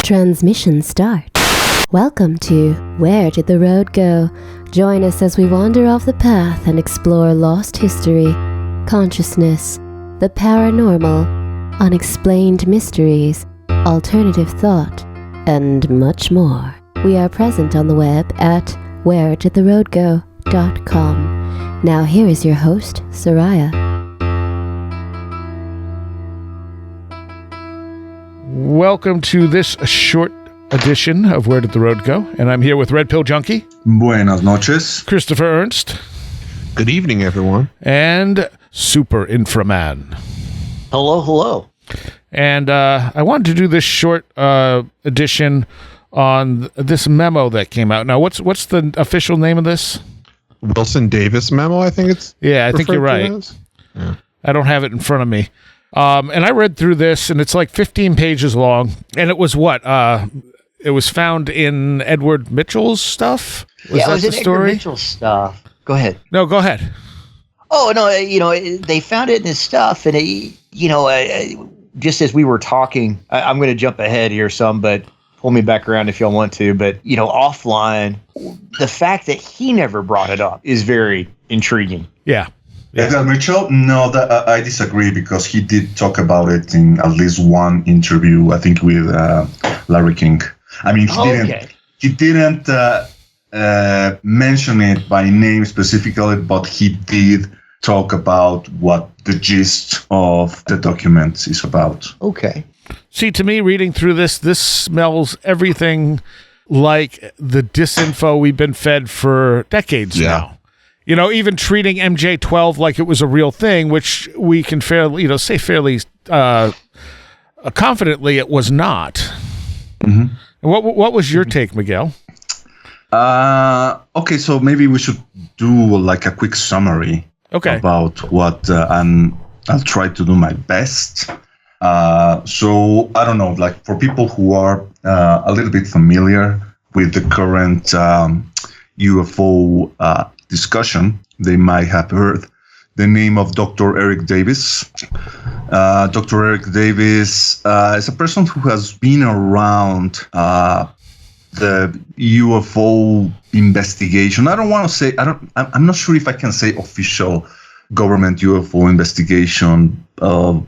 Transmission start. Welcome to Where Did the Road Go? Join us as we wander off the path and explore lost history, consciousness, the paranormal, unexplained mysteries, alternative thought, and much more. We are present on the web at wheredidtheroadgo.com. Now here is your host, Seriah. Welcome to this short edition of Where Did the Road Go? And I'm here with Red Pill Junkie. Buenas noches. Christopher Ernst. Good evening, everyone. And Super Infra Man. Hello, hello. And I wanted to do this short edition on this memo that came out. Now, what's the official name of this? Wilson Davis memo, I think it's. Yeah, I think you're right. Yeah. I don't have it in front of me. And I read through this, and it's like 15 pages long. And it was what? It was found in Edward Mitchell's stuff? It was in Edward Mitchell's stuff. Go ahead. No, go ahead. Oh, no, they found it in his stuff, and, just as we were talking, I'm going to jump ahead here some, but pull me back around if y'all want to. But, offline, the fact that he never brought it up is very intriguing. Yeah. Edward Mitchell? No, I disagree because he did talk about it in at least one interview, I think with Larry King. I mean, he didn't mention it by name specifically, but he did talk about what the gist of the document is about. Okay. See, to me, reading through this smells everything like the disinfo we've been fed for decades now. Even treating MJ-12 like it was a real thing, which we can say fairly confidently it was not. Mm-hmm. What was your take, Miguel? Okay, so maybe we should do like a quick summary about what, and I'll try to do my best. So I don't know, like for people who are a little bit familiar with the current UFO discussion, they might have heard the name of Dr. Eric Davis. Dr. Eric Davis is a person who has been around the UFO investigation. I don't want to say, I'm not sure if I can say official government UFO investigation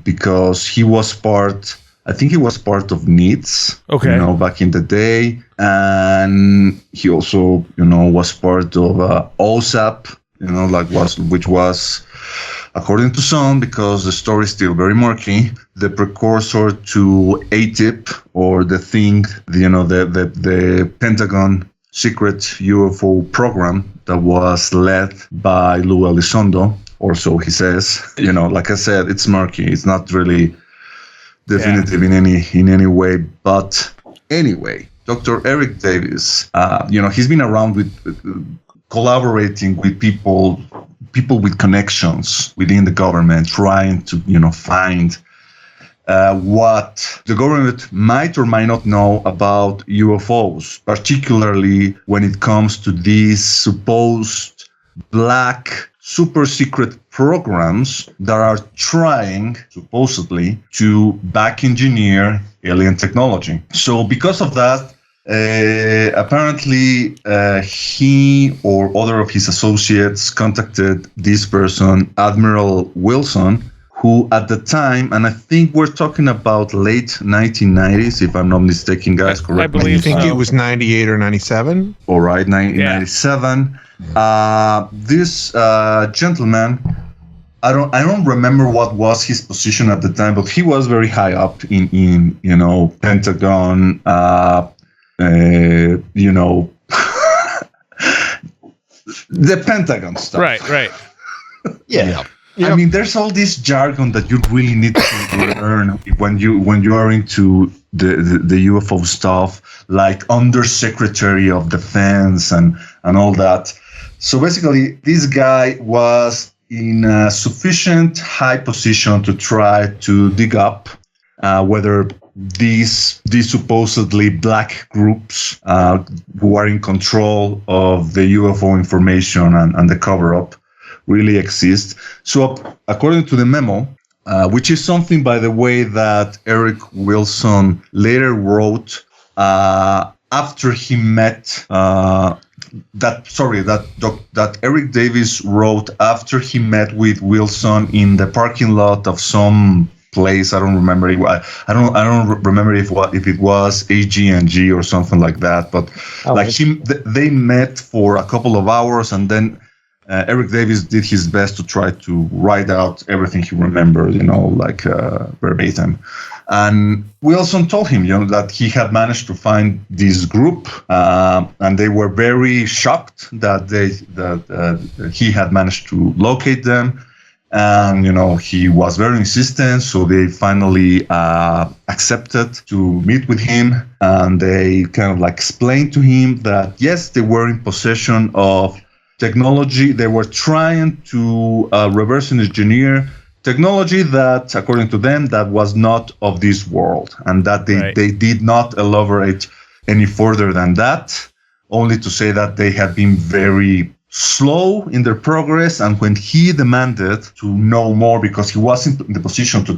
because he was part of NITS, back in the day. And he also, was part of OSAP, which was, according to some, because the story is still very murky, the precursor to ATIP, or the Pentagon secret UFO program that was led by Lou Elizondo, or so he says. Like I said, it's murky. It's not really definitive in any way. But anyway, Dr. Eric Davis, he's been around with collaborating with people with connections within the government, trying to, find what the government might or might not know about UFOs, particularly when it comes to these supposed black super secret programs that are trying, supposedly, to back engineer alien technology. So because of that, apparently he or other of his associates contacted this person, Admiral Wilson, who at the time, and I think we're talking about late 1990s, if I'm not mistaken, guys, correct me. I think it was 98 or 97. All right, 1997. This gentleman, I don't remember what was his position at the time, but he was very high up in Pentagon, the Pentagon stuff. Right. Yeah. I mean, there's all this jargon that you really need to learn when you are into the UFO stuff, like Undersecretary of Defense and all that. So basically, this guy was in a sufficient high position to try to dig up whether these supposedly black groups who are in control of the UFO information and the cover-up really exist. So according to the memo, which is something, by the way, that Eric Wilson later wrote after he met that Eric Davis wrote after he met with Wilson in the parking lot of some place. I don't remember. I don't remember if it was AG&G or something like that. But they met for a couple of hours, and then Eric Davis did his best to try to write out everything he remembered, verbatim. And Wilson told him, that he had managed to find this group, and they were very shocked that he had managed to locate them. And, he was very insistent, so they finally accepted to meet with him. And they kind of explained to him that, yes, they were in possession of technology. They were trying to reverse engineer technology that, according to them, that was not of this world, and that they did not elaborate any further than that, only to say that they had been very slow in their progress. And when he demanded to know more, because he wasn't in the position to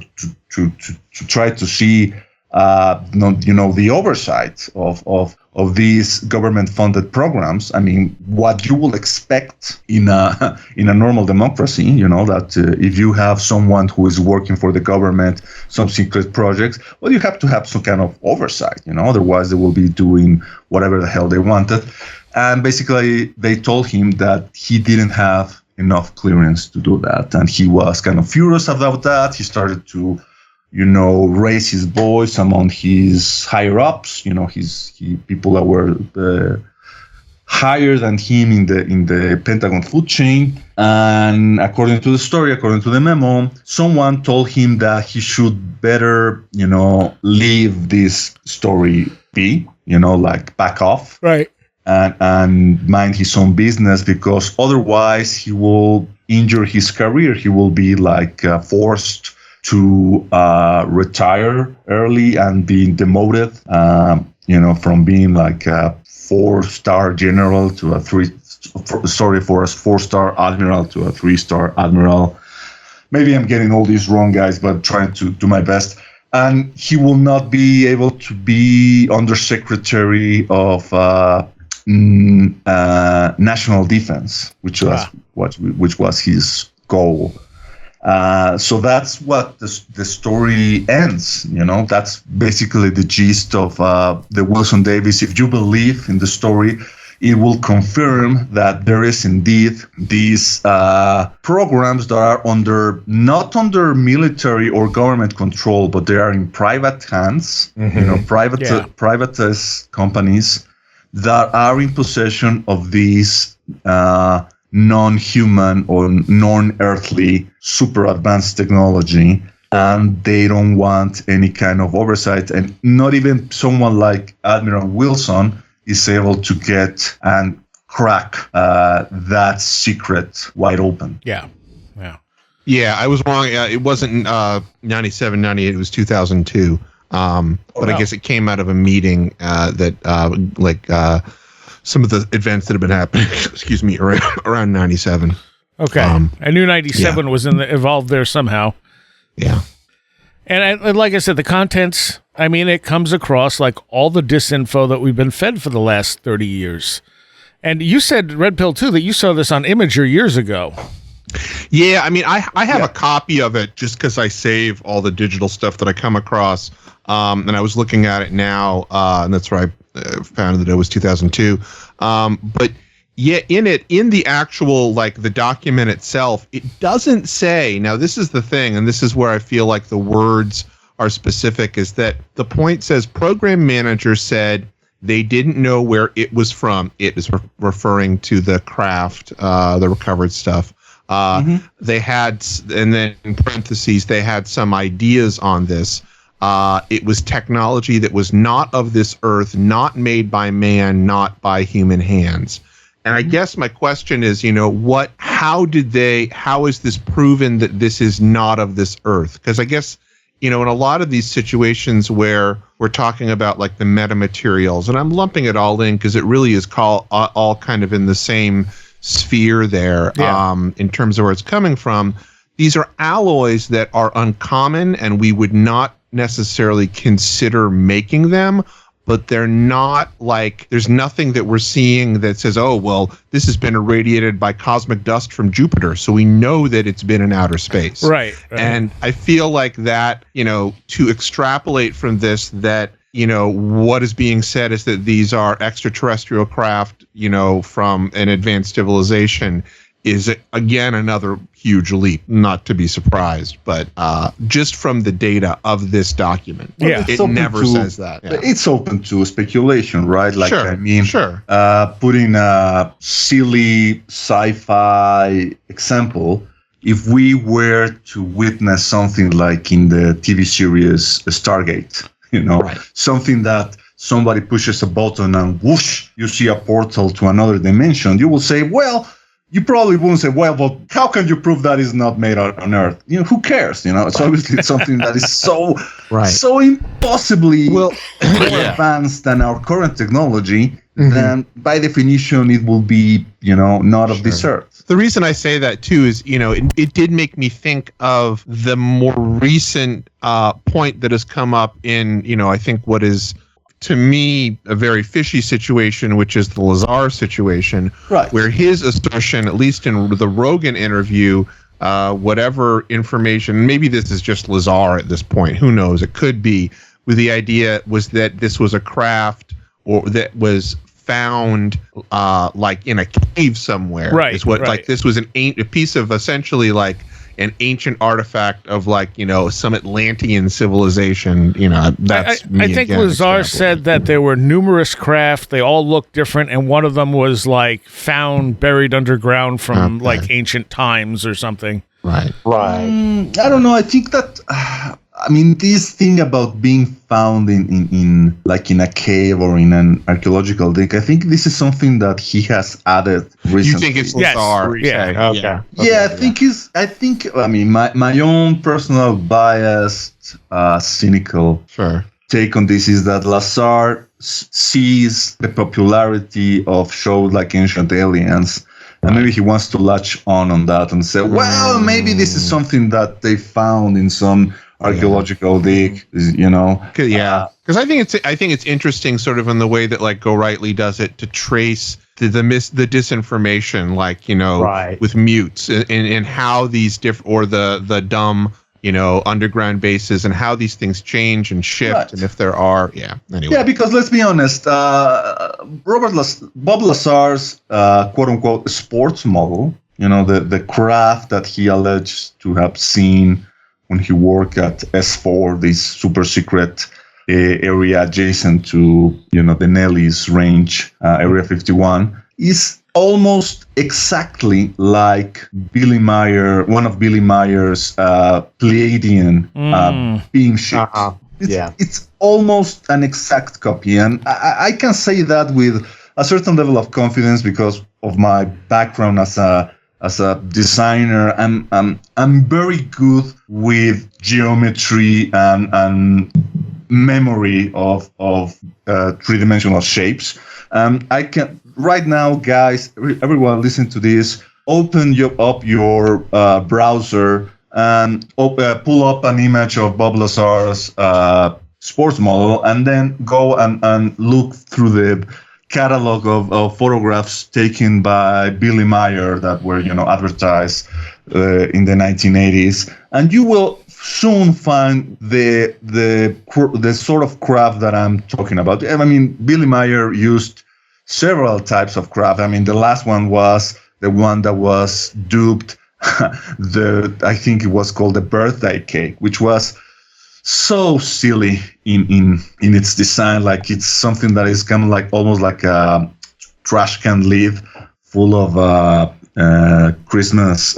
try to see the oversight of these government-funded programs. I mean, what you will expect in a normal democracy, that if you have someone who is working for the government, some secret projects, well, you have to have some kind of oversight, otherwise they will be doing whatever the hell they wanted. And basically, they told him that he didn't have enough clearance to do that, and he was kind of furious about that. He started to raise his voice among his higher ups, people that were higher than him in the Pentagon food chain. And according to the memo, someone told him that he should better, leave this story be, back off. Right. And mind his own business, because otherwise he will injure his career. He will be forced to retire early and being demoted, from being a 4-star general to a 4-star admiral to a 3-star admiral. Maybe I'm getting all these wrong, guys, but trying to do my best. And he will not be able to be undersecretary of national defense, which was his goal. So that's what the story ends. That's basically the gist of the Wilson Davis. If you believe in the story, it will confirm that there is indeed these programs that are not under military or government control, but they are in private hands. Privatist companies that are in possession of these non-human or non-earthly super advanced technology, and they don't want any kind of oversight, and not even someone like Admiral Wilson is able to get and crack that secret wide open. Yeah, I was wrong. It wasn't 97, 98, it was 2002. But I guess it came out of a meeting that some of the events that have been happening, around 97. Okay. I knew 97 was involved there somehow. Yeah. And like I said, the contents, I mean, it comes across like all the disinfo that we've been fed for the last 30 years. And you said, Red Pill, too, that you saw this on Imager years ago. Yeah, I mean, I have a copy of it just because I save all the digital stuff that I come across. And I was looking at it now, and that's where I found that it was 2002. But yeah, in the actual, the document itself, it doesn't say, now this is the thing, and this is where I feel like the words are specific, is that the point says program manager said they didn't know where it was from. It is referring to the craft, the recovered stuff. They had, and then in parentheses, they had some ideas on this. It was technology that was not of this earth, not made by man, not by human hands. And I guess my question is, how is this proven that this is not of this earth? Because I guess, in a lot of these situations where we're talking about the metamaterials, and I'm lumping it all in because it really is all kind of in the same sphere there, in terms of where it's coming from. These are alloys that are uncommon, and we would not necessarily consider making them but they're not like, there's nothing that we're seeing that says, oh, well, this has been irradiated by cosmic dust from Jupiter, so we know that it's been in outer space. Right. And I feel like that, to extrapolate from this, that, what is being said is that these are extraterrestrial craft, from an advanced civilization, is again another huge leap. Not to be surprised, but just from the data of this document, it never says that. Yeah. It's open to speculation, right? Like, sure. Putting a silly sci-fi example, if we were to witness something like in the TV series Stargate, something that somebody pushes a button and whoosh, you see a portal to another dimension, you will say, well, you probably won't say, well, but how can you prove that is not made on Earth? Who cares? It's obviously something that is so impossibly more advanced than our current technology. Then by definition, it will be, not of this Earth. The reason I say that too is, it did make me think of the more recent point that has come up in, I think what is, to me, a very fishy situation, which is the Lazar situation, right, where his assertion, at least in the Rogan interview, whatever information, maybe this is just Lazar at this point, who knows, it could be, with the idea was that this was a craft or that was found like in a cave somewhere. Right. Is what, like, this was a piece of essentially like an ancient artifact of, like, some Atlantean civilization. That's I think Lazar said that there were numerous craft. They all looked different, and one of them was like found buried underground from like ancient times or something. Right. Right. I don't know. I think that. This thing about being found in like in a cave or in an archaeological dig, I think this is something that he has added recently. You think it's Lazar? Yes. Okay. I think my own personal biased, cynical take on this is that Lazar sees the popularity of shows like Ancient Aliens, and maybe he wants to latch on that and say, well, maybe this is something that they found in some archaeological dig, because I think it's interesting, sort of in the way that like Go Rightly does it, to trace the disinformation, like with mutes and how these or the dumb underground bases and how these things change and shift, and if there are because let's be honest, Bob Lazar's quote unquote sports model, the craft that he alleged to have seen when he worked at S4, this super secret area adjacent to, the Nellis range, Area 51, is almost exactly like Billy Meyer, one of Billy Meyer's Pleiadian being ships. It's almost an exact copy. And I can say that with a certain level of confidence because of my background as a designer. I'm very good with geometry and memory of three-dimensional shapes. I can right now, guys, everyone listen to this. Open up your browser and pull up an image of Bob Lazar's sports model, and then go and look through the catalog of photographs taken by Billy Meyer that were, advertised in the 1980s, and you will soon find the sort of craft that I'm talking about. Billy Meyer used several types of craft. The last one was the one that was duped. I think it was called the birthday cake, which was so silly in its design. Like, it's something that is kind of like almost like a trash can lid full of Christmas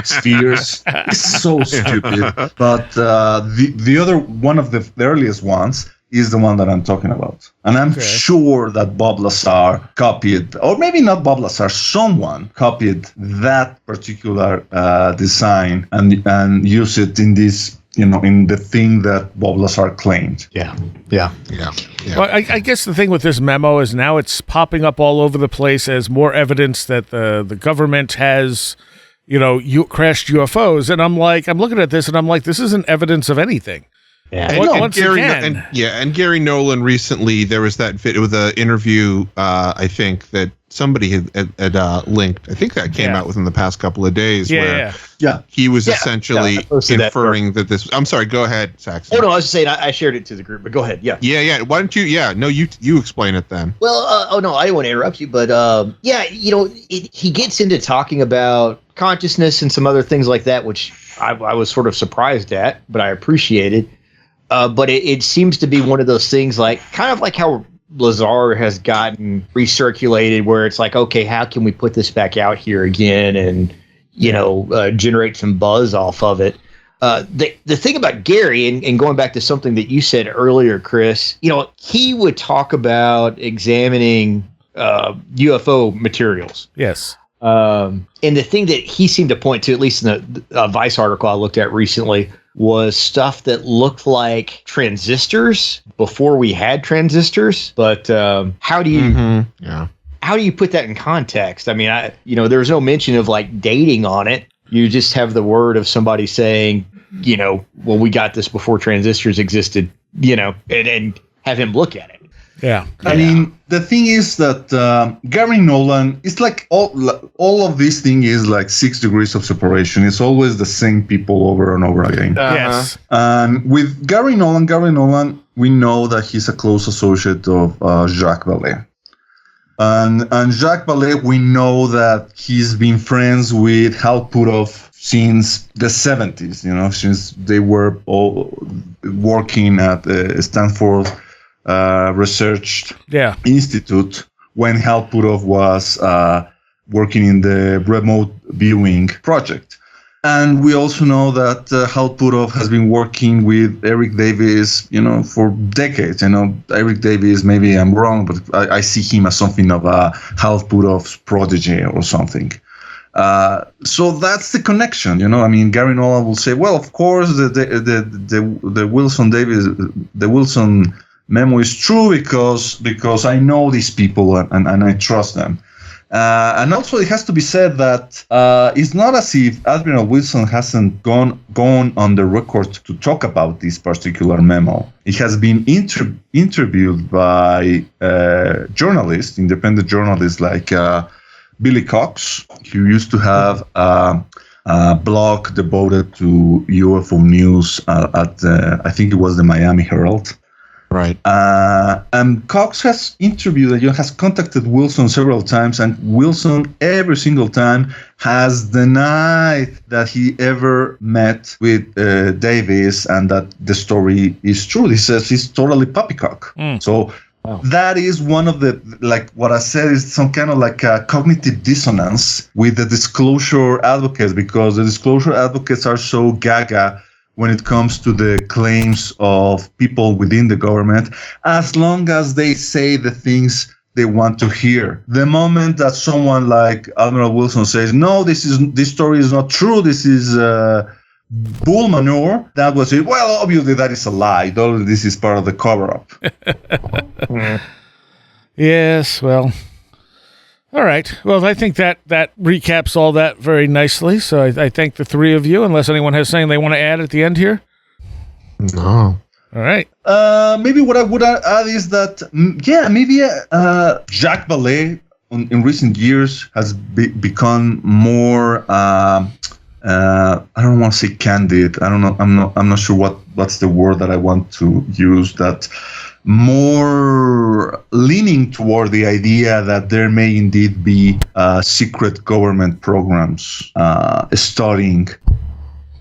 spheres. It's so stupid. But the other one of the earliest ones is the one that I'm talking about. And I'm sure that Bob Lazar copied, or maybe not Bob Lazar, someone copied that particular design and used it in this, in the thing that Bob Lazar claimed. Yeah. Well, I guess the thing with this memo is now it's popping up all over the place as more evidence that the government has, crashed UFOs. And I'm looking at this and I'm like, this isn't evidence of anything. Once again. And Gary Nolan recently, there was that with an interview, I think that somebody had linked. I think that came out within the past couple of days where he was essentially inferring that this. I'm sorry, go ahead, Saxon. Oh no, I was just saying I shared it to the group, but go ahead. Yeah. Why don't you? Yeah, no, you explain it then. Well, no, I didn't want to interrupt you, but he gets into talking about consciousness and some other things like that, which I was sort of surprised at, but I appreciated. But it seems to be one of those things, like kind of like how Lazar has gotten recirculated, where it's like, okay, how can we put this back out here again and generate some buzz off of it? The thing about Gary, and going back to something that you said earlier, Chris, he would talk about examining UFO materials. Yes. And the thing that he seemed to point to, at least in the Vice article I looked at recently, was stuff that looked like transistors before we had transistors. But how do you how do you put that in context? I mean, there's no mention of like dating on it. You just have the word of somebody saying, well, we got this before transistors existed, and have him look at it. Yeah. I mean, the thing is that Gary Nolan, it's like all of this thing is like 6 degrees of separation. It's always the same people over and over again. Yes. And with Gary Nolan, we know that he's a close associate of Jacques Vallée. And Jacques Vallée, we know that he's been friends with Hal Puthoff since the 70s, since they were all working at Stanford Research Institute when Hal Puthoff was working in the remote viewing project. And we also know that Hal Puthoff has been working with Eric Davis, for decades. Eric Davis, maybe I'm wrong, but I see him as something of a Hal Puthoff's protege or something. So that's the connection, I mean, Gary Nolan will say, well, of course, the Wilson Memo is true because I know these people and I trust them. And also it has to be said that it's not as if Admiral Wilson hasn't gone on the record to talk about this particular memo. It has been interviewed by journalists, independent journalists like Billy Cox, who used to have a blog devoted to UFO news at I think it was the Miami Herald. Right. And Cox has has contacted Wilson several times, and Wilson every single time has denied that he ever met with Davis and that the story is true. He says he's totally poppycock. So that is one of the, like what I said, is some kind of like a cognitive dissonance with the disclosure advocates, because the disclosure advocates are so gaga when it comes to the claims of people within the government, as long as they say the things they want to hear. The moment that someone like Admiral Wilson says, no, this story is not true, this is bull manure, that was it. Well, obviously that is a lie. This is part of the cover-up. Yes, well... All right. Well, I think that recaps all that very nicely. So I thank the three of you, unless anyone has something they want to add at the end here. No. All right. Maybe what I would add is that, Jacques Vallée in recent years has become more, I don't want to say candid. I don't know. I'm not sure what's the word that I want to use. That more leaning toward the idea that there may indeed be secret government programs studying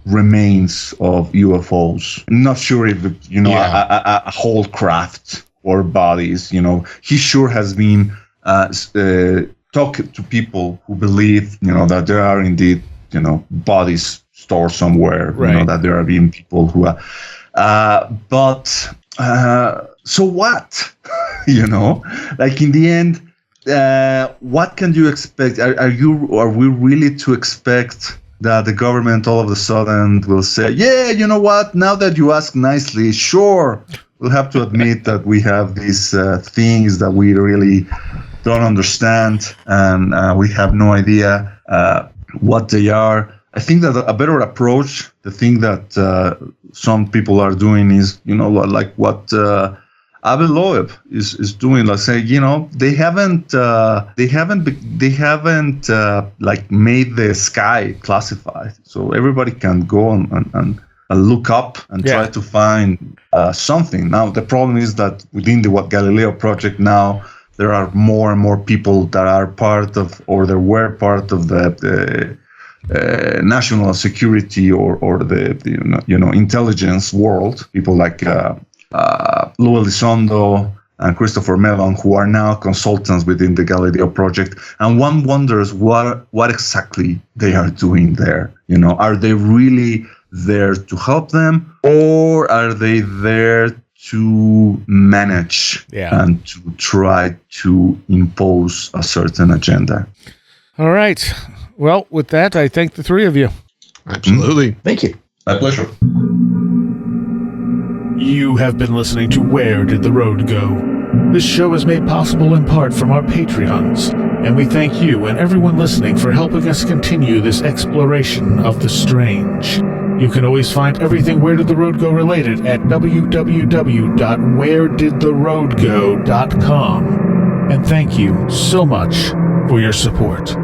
remains of UFOs. I'm not sure if a whole craft or bodies. He sure has been talking to people who believe that there are indeed bodies stored somewhere. Right. That there are being people who are, so what? Like in the end, what can you expect? Are we really to expect that the government all of a sudden will say, yeah, you know what? Now that you ask nicely, sure, we'll have to admit that we have these things that we really don't understand, and we have no idea what they are. I think that a better approach, the thing that some people are doing is, like what Abel Loeb is doing. Let's say, they haven't like made the sky classified, so everybody can go and look up and try to find something. Now the problem is that within the Galileo project now, there are more and more people that are part of, or they were part of the national security or the intelligence world. People like Lou Elizondo and Christopher Mellon, who are now consultants within the Galileo project, and one wonders what exactly they are doing there. Are they really there to help them, or are they there to manage and to try to impose a certain agenda? All right. Well, with that, I thank the three of you. Absolutely. Thank you. My pleasure. You have been listening to Where Did the Road Go? This show is made possible in part from our Patreons, and we thank you and everyone listening for helping us continue this exploration of the strange. You can always find everything Where Did the Road Go related at www.wheredidtheroadgo.com. And thank you so much for your support.